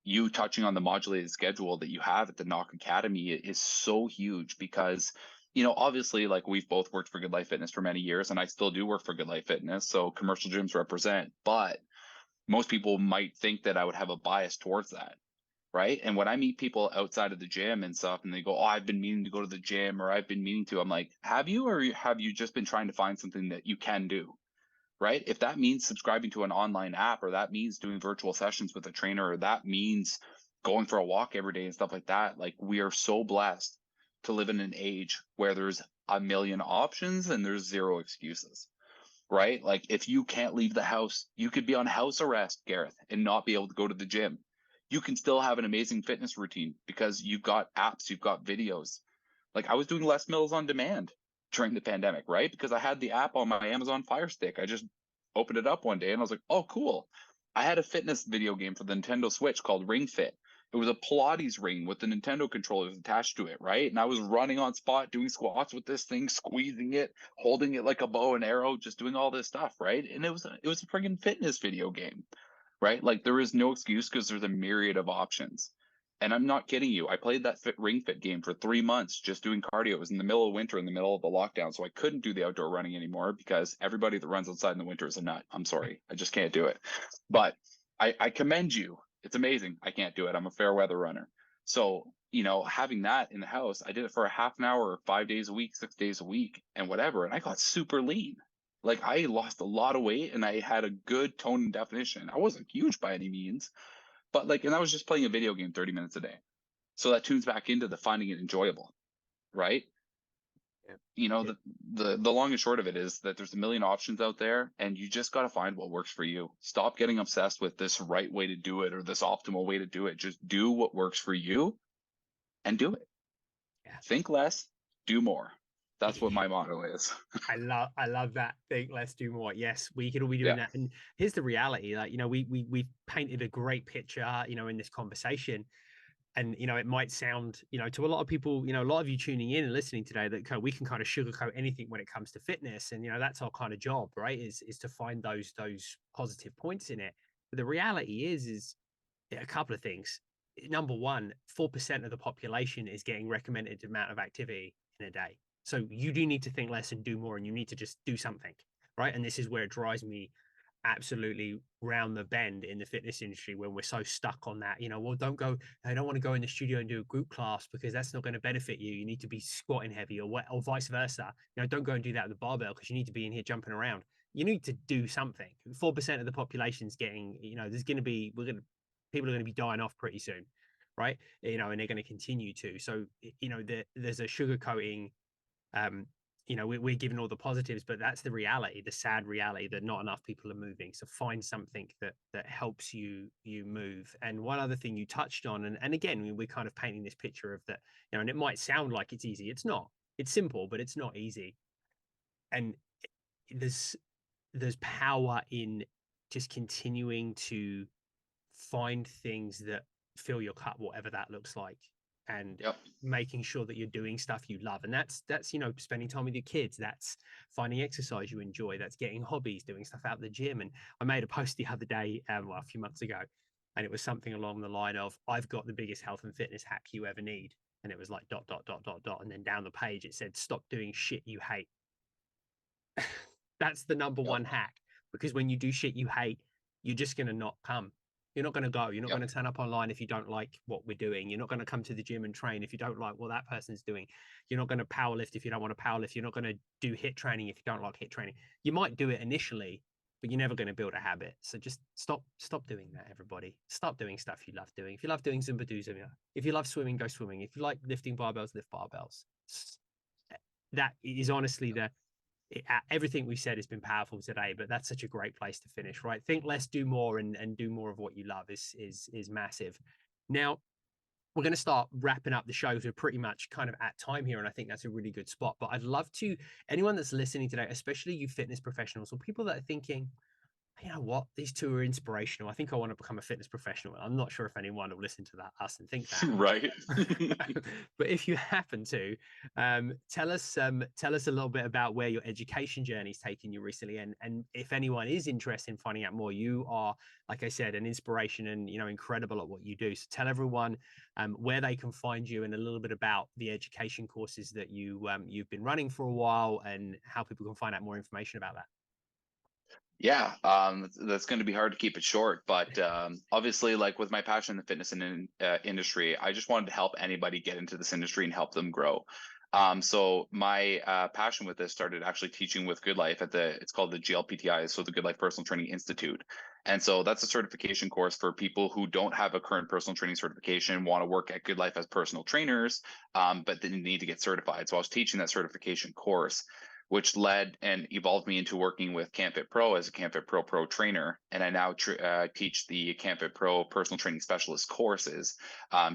you touching on the modulated schedule that you have at the Knock Academy is so huge because, you know, obviously, like we've both worked for Goodlife Fitness for many years, and I still do work for Goodlife Fitness, so commercial gyms represent. But most people might think that I would have a bias towards that, right? And when I meet people outside of the gym and stuff, and they go, "Oh, I've been meaning to go to the gym," or "I've been meaning to," I'm like, "Have you, or have you just been trying to find something that you can do?" Right? If that means subscribing to an online app, or that means doing virtual sessions with a trainer, or that means going for a walk every day and stuff like that, like we are so blessed to live in an age where there's a million options and there's zero excuses, right? Like if you can't leave the house, you could be on house arrest, Gareth, and not be able to go to the gym. You can still have an amazing fitness routine because you've got apps, you've got videos. Like I was doing Les Mills on demand during the pandemic, right? Because I had the app on my Amazon Fire Stick. I just opened it up one day and I was like, oh, cool. I had a fitness video game for the Nintendo Switch called Ring Fit. It was a Pilates ring with the Nintendo controllers attached to it, right? And I was running on spot, doing squats with this thing, squeezing it, holding it like a bow and arrow, just doing all this stuff, right? And it was a friggin' fitness video game, right? Like there is no excuse because there's a myriad of options. And I'm not kidding you. I played that Ring Fit game for 3 months just doing cardio. It was in the middle of winter, in the middle of the lockdown. So I couldn't do the outdoor running anymore because everybody that runs outside in the winter is a nut. I'm sorry. I just can't do it. But I commend you. It's amazing. I can't do it. I'm a fair weather runner. So having that in the house, I did it for a half an hour, 5 days a week, 6 days a week, and whatever. And I got super lean. Like I lost a lot of weight and I had a good tone and definition. I wasn't huge by any means, but like, and I was just playing a video game 30 minutes a day. So that tunes back into the finding it enjoyable, right? Yeah. Yeah. The long and short of it is that there's a million options out there and you just got to find what works for you. Stop getting obsessed with this right way to do it or this optimal way to do it. Just do what works for you and do it. Yeah. Think less, do more. That's what my motto is. I love that. Think let's do more. Yes, we could all be doing Yeah. that. And here's the reality: like, we painted a great picture, in this conversation. And it might sound, to a lot of people, a lot of you tuning in and listening today, that we can kind of sugarcoat anything when it comes to fitness. And that's our kind of job, right? Is to find those positive points in it. But the reality is a couple of things. Number one, 4% of the population is getting recommended amount of activity in a day. So you do need to think less and do more, and you need to just do something, right? And this is where it drives me absolutely round the bend in the fitness industry when we're so stuck on that. Well, I don't want to go in the studio and do a group class because that's not going to benefit you. You need to be squatting heavy, or vice versa. Don't go and do that with the barbell because you need to be in here jumping around. You need to do something. 4% of the population's getting, there's going to be, people are going to be dying off pretty soon, right? And they're going to continue to. So, there's a sugarcoating. We're given all the positives, but that's the reality, the sad reality that not enough people are moving. So find something that helps you move. And one other thing you touched on, and again, we're kind of painting this picture of that, and it might sound like it's easy. It's not. It's simple, but it's not easy. And there's power in just continuing to find things that fill your cup, whatever that looks like, and Yep. making sure that you're doing stuff you love. And that's spending time with your kids, that's finding exercise you enjoy, that's getting hobbies, doing stuff out the gym. And I made a post the other day, a few months ago, and it was something along the line of, I've got the biggest health and fitness hack you ever need. And it was like dot dot dot dot dot, and then down the page it said, stop doing shit you hate. That's the number Yep. one hack, because when you do shit you hate, you're just going to not come. You're not going to go. You're not Yep. going to turn up online if you don't like what we're doing. You're not going to come to the gym and train if you don't like what that person's doing. You're not going to powerlift if you don't want to powerlift. You're not going to do HIIT training if you don't like HIIT training. You might do it initially, but you're never going to build a habit. So just stop doing that, everybody. Stop doing stuff you love doing. If you love doing Zumba, do Zumba. If you love swimming, go swimming. If you like lifting barbells, lift barbells. That is honestly everything we said has been powerful today, but that's such a great place to finish, right? Think less, do more, and do more of what you love is massive. Now we're going to start wrapping up the show. We're pretty much kind of at time here, and I think that's a really good spot. But I'd love to, anyone that's listening today, especially you fitness professionals or people that are thinking, you know what, these two are inspirational, I think I want to become a fitness professional. I'm not sure if anyone will listen to us and think that. Right. But if you happen to, tell us a little bit about where your education journey's taken you recently, and if anyone is interested in finding out more. You are, like I said, an inspiration, and incredible at what you do. So tell everyone where they can find you, and a little bit about the education courses that you've been running for a while, and how people can find out more information about that. Yeah, that's going to be hard to keep it short, but obviously, like with my passion in the fitness industry, I just wanted to help anybody get into this industry and help them grow. So my passion with this started actually teaching with Goodlife it's called the GLPTI, so the Goodlife Personal Training Institute. And so that's a certification course for people who don't have a current personal training certification, want to work at Goodlife as personal trainers, but they need to get certified. So I was teaching that certification course, which led and evolved me into working with canfitpro as a canfitpro pro trainer. And I now teach the canfitpro personal training specialist courses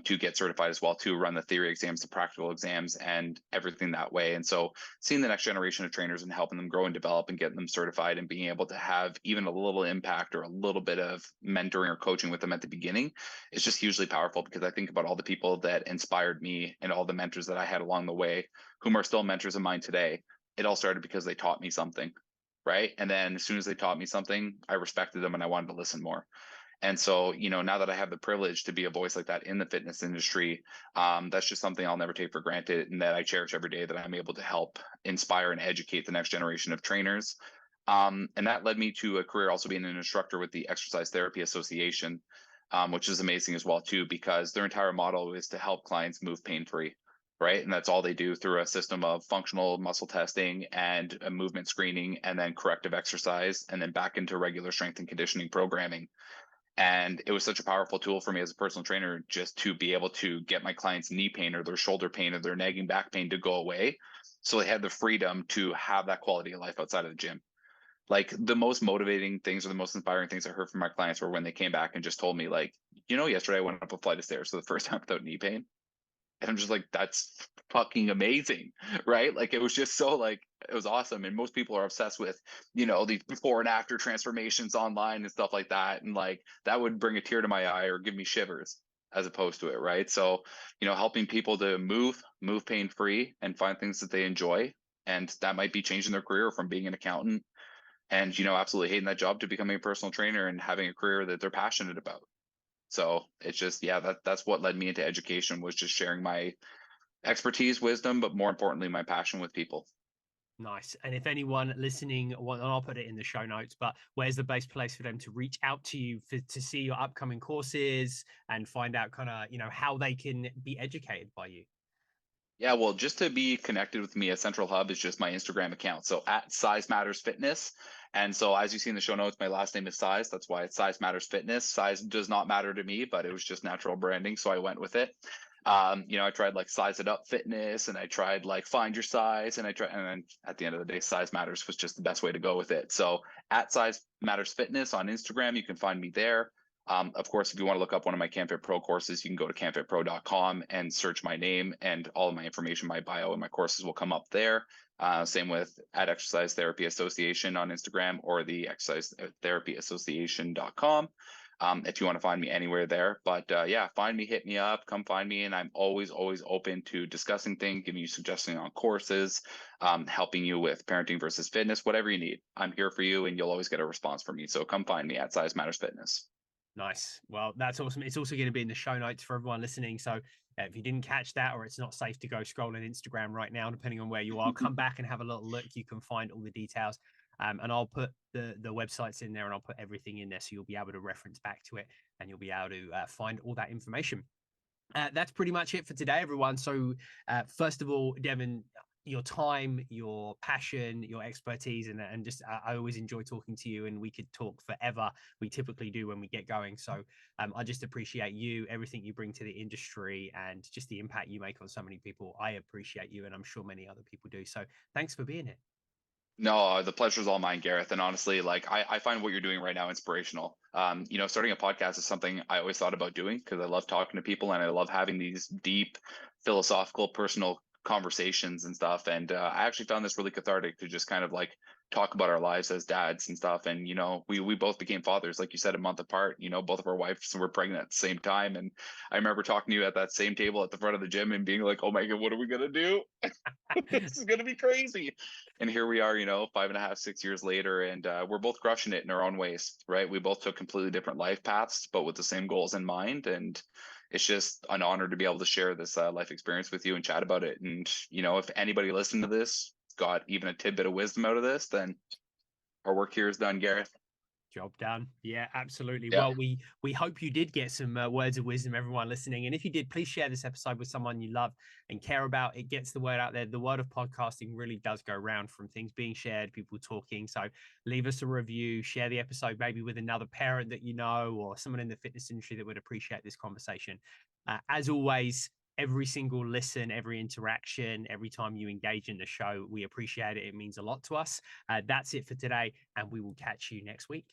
to get certified as well, to run the theory exams, the practical exams, and everything that way. And so seeing the next generation of trainers and helping them grow and develop and getting them certified, and being able to have even a little impact or a little bit of mentoring or coaching with them at the beginning is just hugely powerful, because I think about all the people that inspired me and all the mentors that I had along the way, whom are still mentors of mine today. It all started because they taught me something, right? And then as soon as they taught me something, I respected them and I wanted to listen more. And so, now that I have the privilege to be a voice like that in the fitness industry, that's just something I'll never take for granted, and that I cherish every day, that I'm able to help inspire and educate the next generation of trainers. And that led me to a career also being an instructor with the Exercise Therapy Association. which is amazing as well too, because their entire model is to help clients move pain-free, right? And that's all they do through a system of functional muscle testing and a movement screening, and then corrective exercise, and then back into regular strength and conditioning programming. And it was such a powerful tool for me as a personal trainer, just to be able to get my clients' knee pain or their shoulder pain or their nagging back pain to go away. So they had the freedom to have that quality of life outside of the gym. Like, the most motivating things or the most inspiring things I heard from my clients were when they came back and just told me, like, yesterday I went up a flight of stairs for the first time without knee pain. And I'm just like, that's fucking amazing, right? Like, it was just so, like, it was awesome. And most people are obsessed with, these before and after transformations online and stuff like that. And like, that would bring a tear to my eye or give me shivers as opposed to it, right? So, helping people to move pain free and find things that they enjoy. And that might be changing their career from being an accountant and, absolutely hating that job to becoming a personal trainer and having a career that they're passionate about. So it's just, yeah, that's what led me into education, was just sharing my expertise, wisdom, but more importantly, my passion with people. Nice. And if anyone listening, well, I'll put it in the show notes, but where's the best place for them to reach out to you to see your upcoming courses and find out kind of, how they can be educated by you? Yeah, well, just to be connected with me, a central hub is just my Instagram account. So at Size Matters Fitness. And so, as you see in the show notes, my last name is Size. That's why it's Size Matters Fitness. Size does not matter to me, but it was just natural branding. So I went with it. I tried like Size It Up Fitness, and I tried like Find Your Size, and then at the end of the day, Size Matters was just the best way to go with it. So at Size Matters Fitness on Instagram, you can find me there. Of course, if you want to look up one of my canfitpro courses, you can go to canfitpro.com and search my name, and all of my information, my bio, and my courses will come up there. Same with at Exercise Therapy Association on Instagram, or the Exercise Therapy Association.com. If you want to find me anywhere there. But yeah, find me, hit me up, come find me. And I'm always open to discussing things, giving you suggestions on courses, helping you with parenting versus fitness, whatever you need. I'm here for you, and you'll always get a response from me. So come find me at Size Matters Fitness. Nice. Well, that's awesome. It's also going to be in the show notes for everyone listening. So if you didn't catch that, or it's not safe to go scrolling Instagram right now, depending on where you are, come back and have a little look. You can find all the details. And I'll put the websites in there, and I'll put everything in there, so you'll be able to reference back to it, and you'll be able to find all that information. That's pretty much it for today, everyone. So, first of all, Devin, your time, your passion, your expertise, and just I always enjoy talking to you, and we could talk forever. We typically do when we get going. So, I just appreciate you, everything you bring to the industry, and just the impact you make on so many people. I appreciate you, and I'm sure many other people do. So, thanks for being here. No, the pleasure's all mine, Gareth. And honestly, like, I find what you're doing right now inspirational. Starting a podcast is something I always thought about doing, because I love talking to people and I love having these deep philosophical, personal conversations and stuff. And I actually found this really cathartic to just kind of like talk about our lives as dads and stuff. And we both became fathers, like you said, a month apart. Both of our wives were pregnant at the same time. And I remember talking to you at that same table at the front of the gym and being like, "Oh my God, what are we gonna do? This is gonna be crazy." And here we are, 5.5, 6 years later, and we're both crushing it in our own ways, right? We both took completely different life paths, but with the same goals in mind. And it's just an honor to be able to share this life experience with you and chat about it. And if anybody listening to this got even a tidbit of wisdom out of this, then our work here is done, Gareth. Job done. Yeah, absolutely. Yeah. Well, we hope you did get some words of wisdom, everyone listening. And if you did, please share this episode with someone you love and care about. It gets the word out there. The word of podcasting really does go around, from things being shared, people talking. So leave us a review, share the episode maybe with another parent that you know, or someone in the fitness industry that would appreciate this conversation. As always, every single listen, every interaction, every time you engage in the show, we appreciate it. It means a lot to us. That's it for today, and we will catch you next week.